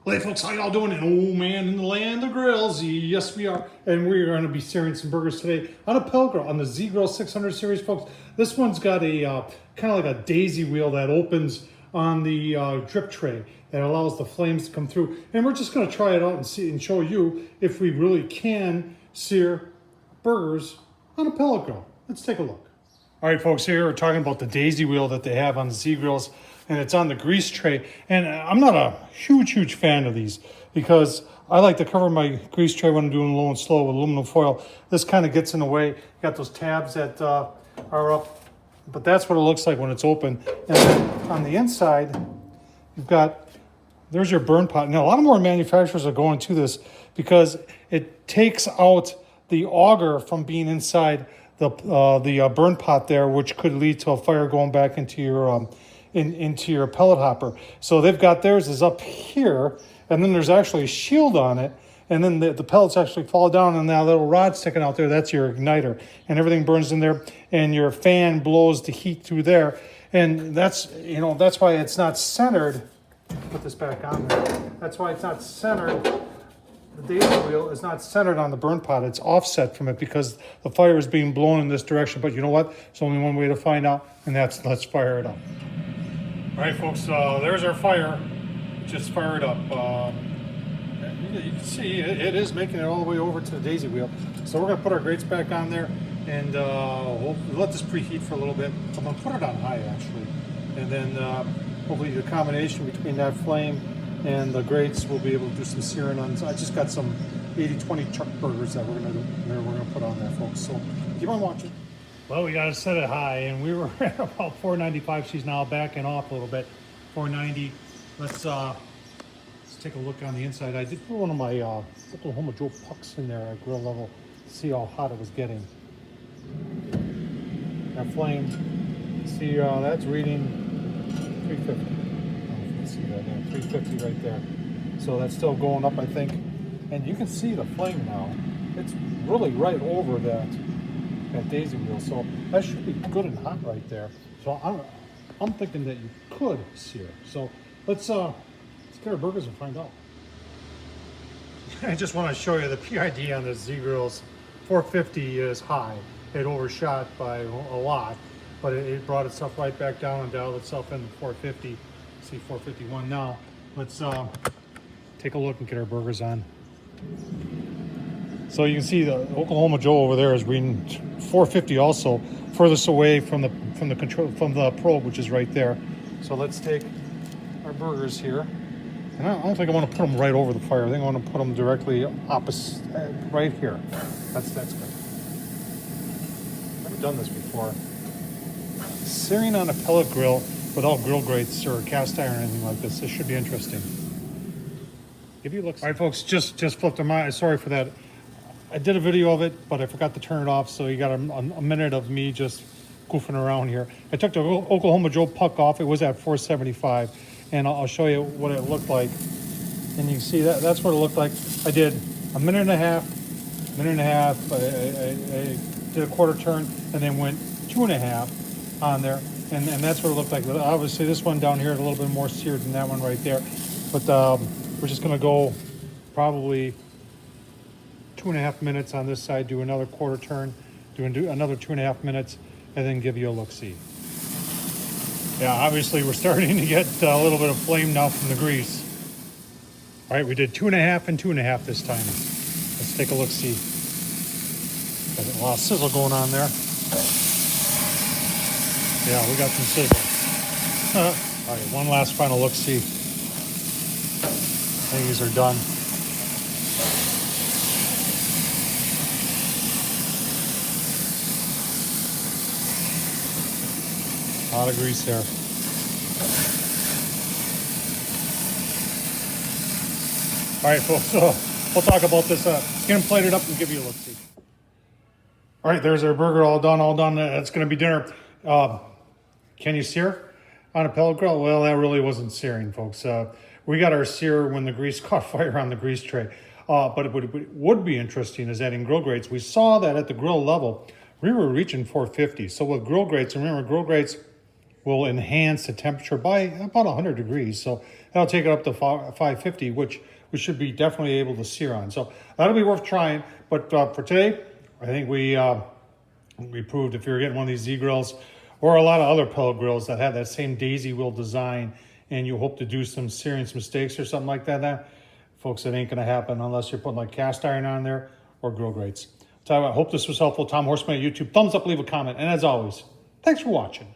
Hey folks, how y'all doing? And oh man, in the land of grills, yes we are. And we're going to be searing some burgers today on a pellet grill, on the Z Grill 600 series, folks. This one's got a kind of like a daisy wheel that opens on the drip tray that allows the flames to come through. And we're just going to try it out and see and show you if we really can sear burgers on a pellet grill. Let's take a look. All right, folks, here we're talking about the daisy wheel that they have on the Z Grills, and it's on the grease tray. And I'm not a huge fan of these because I like to cover my grease tray when I'm doing low and slow with aluminum foil. This kind of gets in the way. You got those tabs that are up, but that's what it looks like when it's open. And then on the inside, you've got, there's your burn pot. Now, a lot of more manufacturers are going to this because it takes out the auger from being inside the burn pot there, which could lead to a fire going back into your into your pellet hopper. So they've got theirs is up here, and then there's actually a shield on it, and then the pellets actually fall down, and that little rod sticking out there, that's your igniter, and everything burns in there, and your fan blows the heat through there, and that's that's why it's not centered. Put this back on there. That's why it's not centered. The daisy wheel is not centered on the burn pot. It's offset from it because the fire is being blown in this direction. But you know what? There's only one way to find out, and that's let's fire it up. All right, folks, there's our fire. Just fire it up. You can see it is making it all the way over to the daisy wheel. So we're going to put our grates back on there, and we'll let this preheat for a little bit. I'm going to put it on high, actually. And then hopefully the combination between that flame and the grates, we'll be able to do some searing on. I just got some 80-20 chuck burgers that we're gonna put on there, folks. So keep on watching. Well, we got to set it high, and we were at about 495. She's now backing off a little bit. 490. Let's take a look on the inside. I did put one of my Oklahoma Joe pucks in there at grill level to see how hot it was getting. That flame, see that's reading 350. See that there, 350 right there. So that's still going up, I think. And you can see the flame now. It's really right over that daisy wheel. So that should be good and hot right there. So I'm thinking that you could sear. So let's get our burgers and find out. I just want to show you the PID on the Z Grills. 450 is high. It overshot by a lot, but it brought itself right back down and dialed itself into 450. See 451 now. Let's take a look and get our burgers on. So you can see the Oklahoma Joe over there is reading 450 also, furthest away from the probe, which is right there. So let's take our burgers here. And I don't think I want to put them right over the fire. I think I want to put them directly opposite, right here. That's good. Never done this before. Searing on a pellet grill without grill grates or cast iron or anything like this. This should be interesting. Give you a look. All right, folks, just flipped them out. Sorry for that. I did a video of it, but I forgot to turn it off, so you got a minute of me just goofing around here. I took the Oklahoma Joe puck off. It was at 475, and I'll show you what it looked like. And you can see that's what it looked like. I did a minute and a half. I did a quarter turn, and then went 2.5 on there. And that's what it looked like. But obviously, this one down here is a little bit more seared than that one right there. But we're just going to go probably 2.5 minutes on this side, do another quarter turn, do another 2.5 minutes, and then give you a look-see. Yeah, obviously, we're starting to get a little bit of flame now from the grease. All right, we did 2.5 and 2.5 this time. Let's take a look-see. Got a lot of sizzle going on there. Yeah, we got some sizzle. All right, one last final look-see. I think these are done. A lot of grease there. All right, folks, so we'll talk about this. Get them plated up and give you a look-see. All right, there's our burger all done. It's going to be dinner. Can you sear on a pellet grill? Well, that really wasn't searing, folks. We got our sear when the grease caught fire on the grease tray. But what would be interesting is adding grill grates. We saw that at the grill level, we were reaching 450. So with grill grates, remember grill grates, will enhance the temperature by about 100 degrees. So that'll take it up to 550, which we should be definitely able to sear on. So that'll be worth trying. But for today, I think we proved if you're getting one of these Z grills or a lot of other pellet grills that have that same daisy wheel design and you hope to do some searing mistakes or something like that, folks, it ain't going to happen unless you're putting like cast iron on there or grill grates. So I hope this was helpful. Tom Horseman at YouTube. Thumbs up, leave a comment. And as always, thanks for watching.